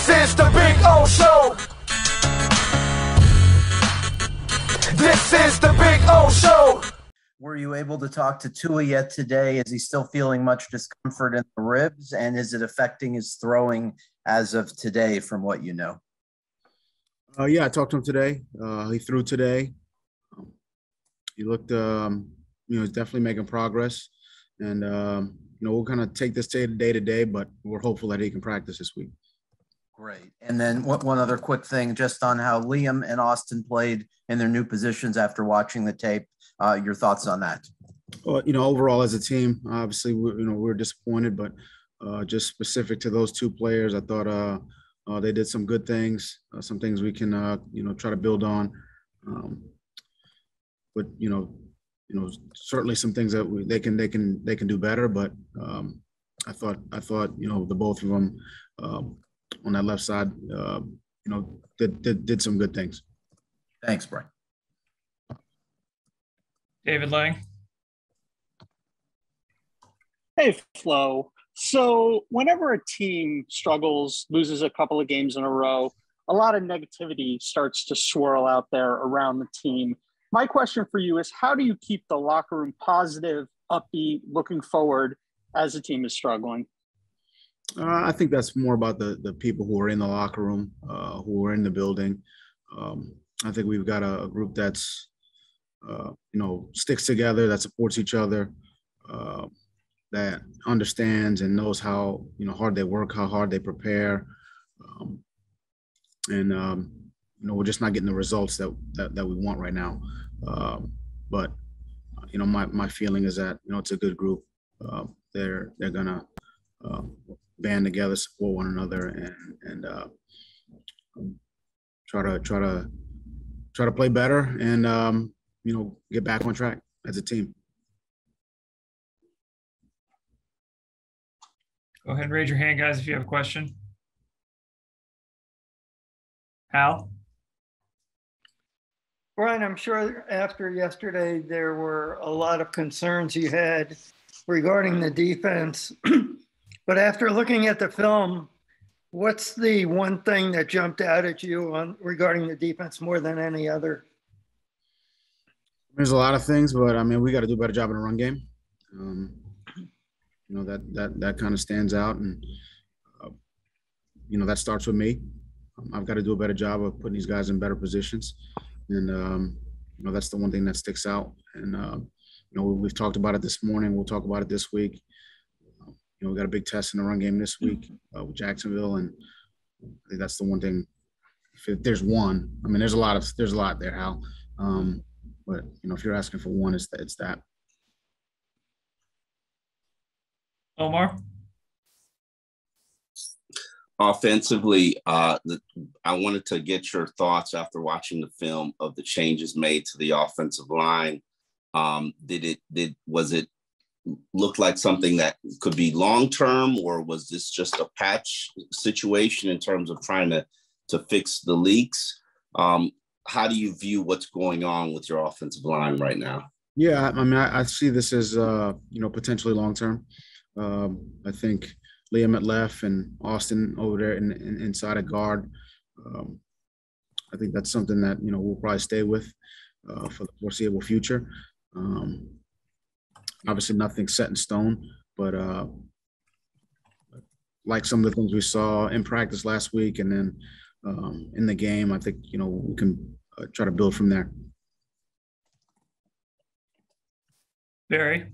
This is the Big O Show. This is the Big O Show. Were you able to talk to Tua yet today? Is he still feeling much discomfort in the ribs? And is it affecting his throwing as of today from what you know? Yeah, I talked to him today. He threw today. He looked, he's definitely making progress. And, we'll kind of take this day to day, but we're hopeful that he can practice this week. Great. And then one other quick thing just on how Liam and Austin played in their new positions after watching the tape. Your thoughts on that? Well, overall as a team, obviously, we're disappointed, but just specific to those two players, I thought they did some good things, some things we can, try to build on. But, certainly some things that they can do better. But I thought, the both of them on that left side, did some good things. Thanks, Brian. David Lang. Hey, Flo. So whenever a team struggles, loses a couple of games in a row, a lot of negativity starts to swirl out there around the team. My question for you is, how do you keep the locker room positive, upbeat, looking forward as the team is struggling? I think that's more about the people who are in the locker room, who are in the building. I think we've got a group that's, sticks together, that supports each other, that understands and knows how, hard they work, how hard they prepare. We're just not getting the results that we want right now. But my feeling is that, it's a good group. They're gonna band together, support one another, and try to play better and get back on track as a team. Go ahead and raise your hand, guys, if you have a question. Hal? Brian, I'm sure after yesterday there were a lot of concerns you had regarding the defense. But after looking at the film, what's the one thing that jumped out at you regarding the defense more than any other? There's a lot of things, but we got to do a better job in the run game. That kind of stands out, and that starts with me. I've got to do a better job of putting these guys in better positions, and that's the one thing that sticks out. And we've talked about it this morning. We'll talk about it this week. We got a big test in the run game this week with Jacksonville, and I think that's the one thing. If there's one, there's a lot there, Hal. But if you're asking for one, it's that. Omar? Offensively, I wanted to get your thoughts after watching the film of the changes made to the offensive line. Was it look like something that could be long-term, or was this just a patch situation in terms of trying to fix the leaks? How do you view what's going on with your offensive line right now? Yeah, I see this as, potentially long-term. I think Liam at left and Austin over there inside of guard. I think that's something that, we'll probably stay with for the foreseeable future. Obviously nothing set in stone, but like some of the things we saw in practice last week and then in the game, I think, we can try to build from there. Barry?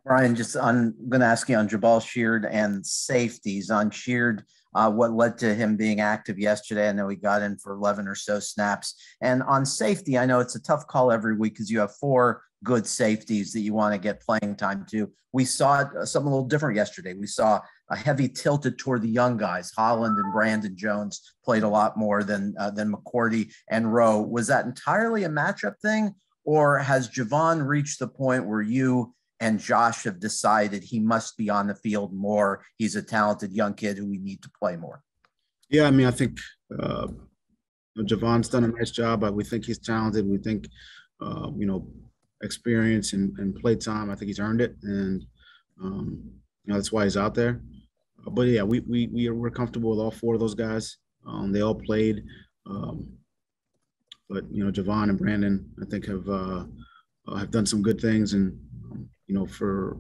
Brian, I'm going to ask you on Jabal Sheard and safeties. On Sheard, what led to him being active yesterday? I know he got in for 11 or so snaps. And on safety, I know it's a tough call every week because you have 4 good safeties that you want to get playing time to. We saw something a little different yesterday. We saw a heavy tilted toward the young guys. Holland and Brandon Jones played a lot more than McCourty and Rowe. Was that entirely a matchup thing, or has Javon reached the point where you and Josh have decided he must be on the field more? He's a talented young kid who we need to play more. Yeah, I think Javon's done a nice job. We think he's talented. We think, experience and play time, I think he's earned it. And, that's why he's out there. But yeah, we're comfortable with all four of those guys. They all played. But Javon and Brandon, I think have done some good things, and for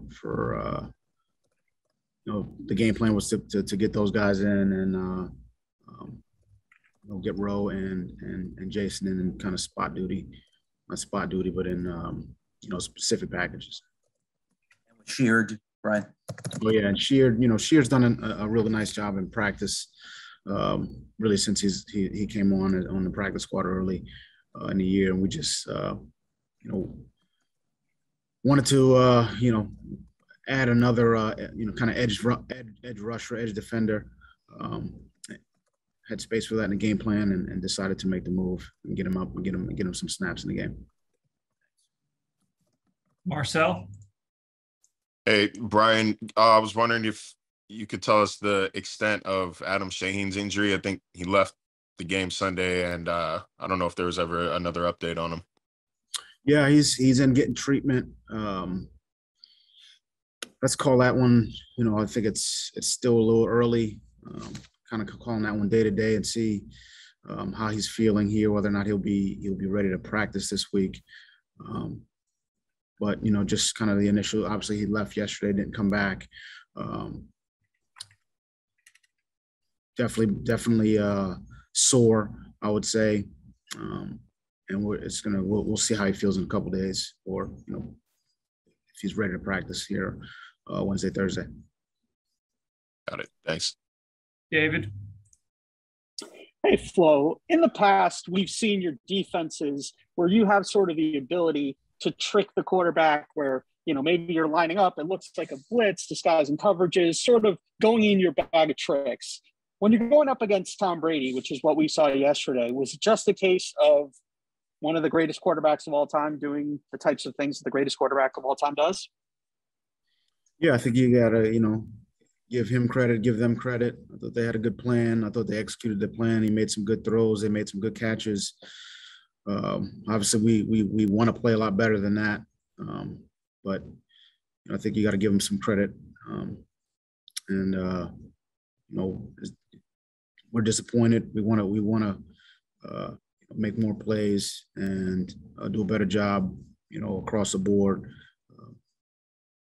the game plan was to get those guys in and get Rowe and Jason in kind of spot duty, not spot duty, but in specific packages. Sheared, Brian. Oh yeah, and Sheard's done a really nice job in practice. Really since he came on the practice squad early in the year, and we just wanted to add another kind of edge rusher, edge defender. Had space for that in the game plan, and decided to make the move and get him up and get him some snaps in the game. Marcel. Hey, Brian, I was wondering if you could tell us the extent of Adam Shaheens' injury. I think he left the game Sunday, and I don't know if there was ever another update on him. Yeah, he's in getting treatment. Let's call that one. I think it's still a little early. Kind of calling that one day to day and see how he's feeling here, whether or not he'll be ready to practice this week. But just kind of the initial. Obviously, he left yesterday, didn't come back. Definitely sore, I would say, and we'll see how he feels in a couple of days, or if he's ready to practice here Wednesday, Thursday. Got it. Thanks, David. Hey, Flo. In the past, we've seen your defenses where you have sort of the ability to trick the quarterback, where maybe you're lining up, it looks like a blitz, disguising coverages, sort of going in your bag of tricks. When you're going up against Tom Brady, which is what we saw yesterday, was it just a case of one of the greatest quarterbacks of all time doing the types of things that the greatest quarterback of all time does? Yeah, I think you got to, give him credit, give them credit. I thought they had a good plan. I thought they executed the plan. He made some good throws. They made some good catches. Obviously, we want to play a lot better than that. But I think you got to give him some credit. We're disappointed. We want to make more plays and do a better job, across the board.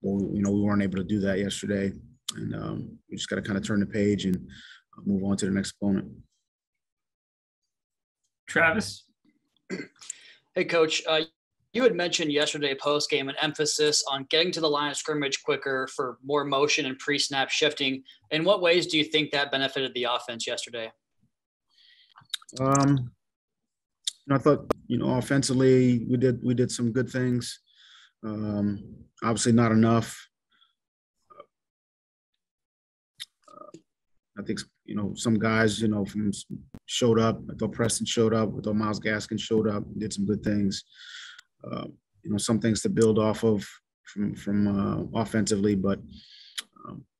We weren't able to do that yesterday, and we just got to kind of turn the page and move on to the next opponent. Travis. Hey, Coach. You had mentioned yesterday post-game an emphasis on getting to the line of scrimmage quicker for more motion and pre-snap shifting. In what ways do you think that benefited the offense yesterday? I thought, offensively we did some good things. Obviously not enough. I think, some guys, showed up. I thought Preston showed up. I thought Myles Gaskin showed up, did some good things. Some things to build off of from offensively, but,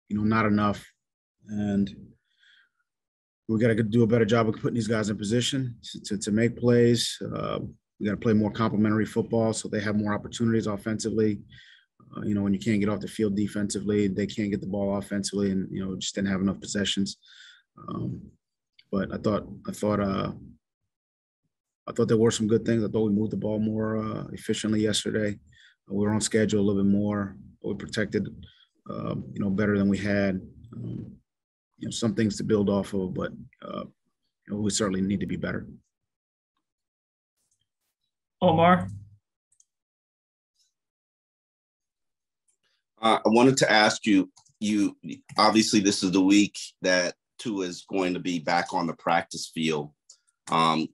not enough. And we got to do a better job of putting these guys in position to make plays. We got to play more complementary football so they have more opportunities offensively. When you can't get off the field defensively, they can't get the ball offensively, and just didn't have enough possessions. But I thought there were some good things. I thought we moved the ball more efficiently yesterday. We were on schedule a little bit more. We protected, better than we had. Some things to build off of, but we certainly need to be better. Omar. I wanted to ask you, obviously this is the week that Tua is going to be back on the practice field. I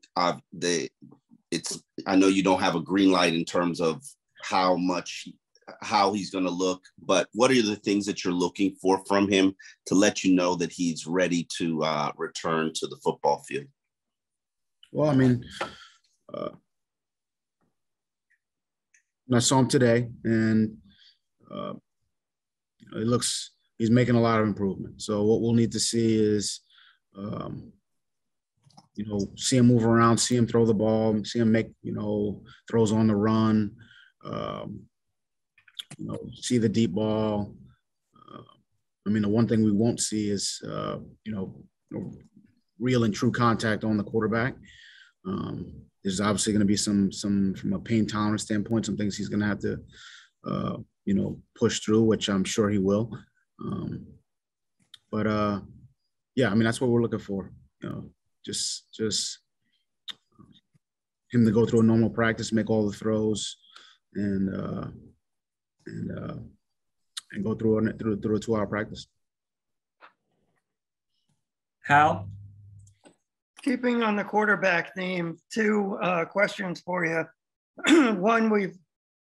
know you don't have a green light in terms of how he's going to look, but what are the things that you're looking for from him to let you know that he's ready to return to the football field? Well, I saw him today, and he's making a lot of improvement. So what we'll need to see is, see him move around, see him throw the ball, see him make, throws on the run, see the deep ball, I mean, the one thing we won't see is, real and true contact on the quarterback. There's obviously going to be some from a pain tolerance standpoint, some things he's going to have to, push through, which I'm sure he will. Yeah, I mean, that's what we're looking for. Just him to go through a normal practice, make all the throws, and go through a 2-hour practice. Hal? Keeping on the quarterback theme, two questions for you. One, we've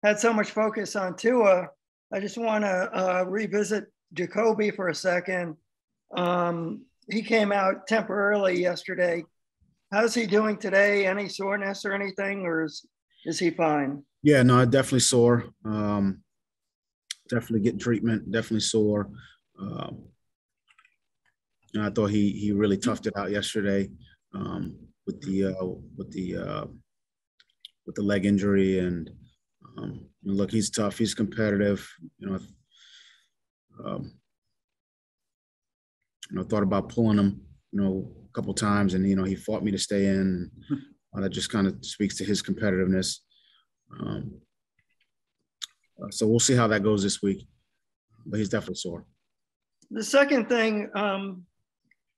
had so much focus on Tua. I just want to revisit Jacoby for a second. He came out temporarily yesterday. How's he doing today? Any soreness or anything, or is he fine? Yeah, no, definitely sore. Definitely getting treatment. Definitely sore. I thought he really toughed it out yesterday with the leg injury, and look, he's tough. He's competitive. Thought about pulling him, a couple times, and he fought me to stay in. That just kind of speaks to his competitiveness. So we'll see how that goes this week, but he's definitely sore. The second thing,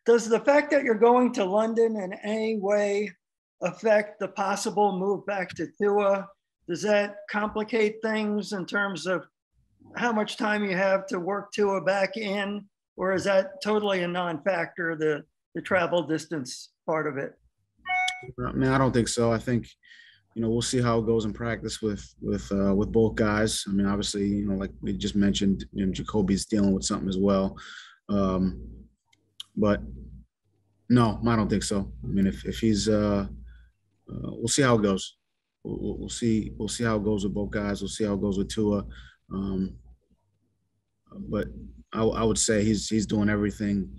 does the fact that you're going to London in any way affect the possible move back to Tua? Does that complicate things in terms of how much time you have to work Tua back in, or is that totally a non-factor, the travel distance part of it? I mean, I don't think so. I think, we'll see how it goes in practice with both guys. I mean, obviously, like we just mentioned, Jacoby's dealing with something as well. But no, I don't think so. I mean, if he's, we'll see how it goes. We'll see how it goes with both guys. We'll see how it goes with Tua. But I would say he's doing everything.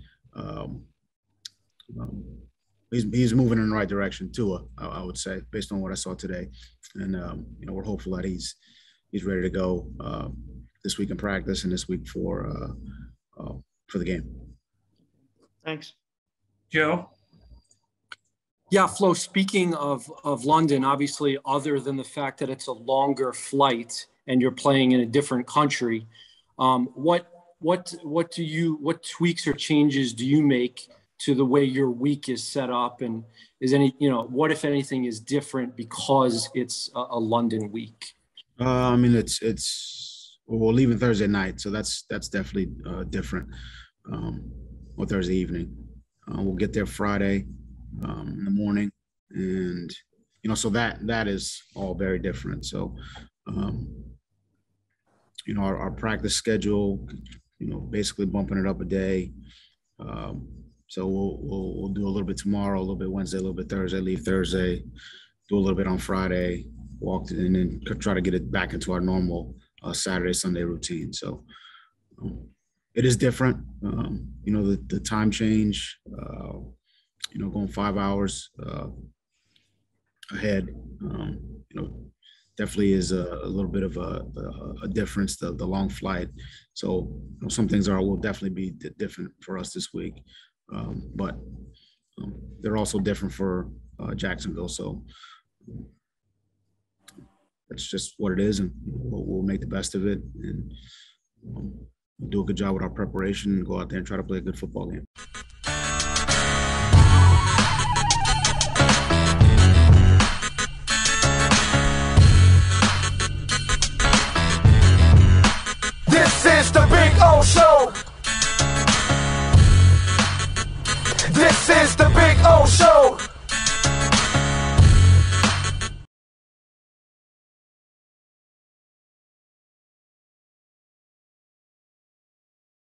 He's moving in the right direction, Tua, I would say, based on what I saw today. And we're hopeful that he's ready to go this week in practice and this week for the game. Thanks. Joe? Yeah, Flo, speaking of London, obviously, other than the fact that it's a longer flight and you're playing in a different country, what tweaks or changes do you make to the way your week is set up? And is what, if anything, is different because it's a London week? I mean, we're leaving Thursday night, so that's definitely different. Or Thursday evening. We'll get there Friday in the morning, and so that is all very different. So our practice schedule, basically bumping it up a day. So we'll do a little bit tomorrow, a little bit Wednesday, a little bit Thursday, leave Thursday, do a little bit on Friday, and then try to get it back into our normal Saturday, Sunday routine. So it is different. The time change, going 5 hours ahead, definitely is a little bit of a difference, the long flight. So some things will definitely be different for us this week. But they're also different for Jacksonville. So that's just what it is, and we'll make the best of it, and do a good job with our preparation and go out there and try to play a good football game. This is the Big O Show. This is the Big O Show.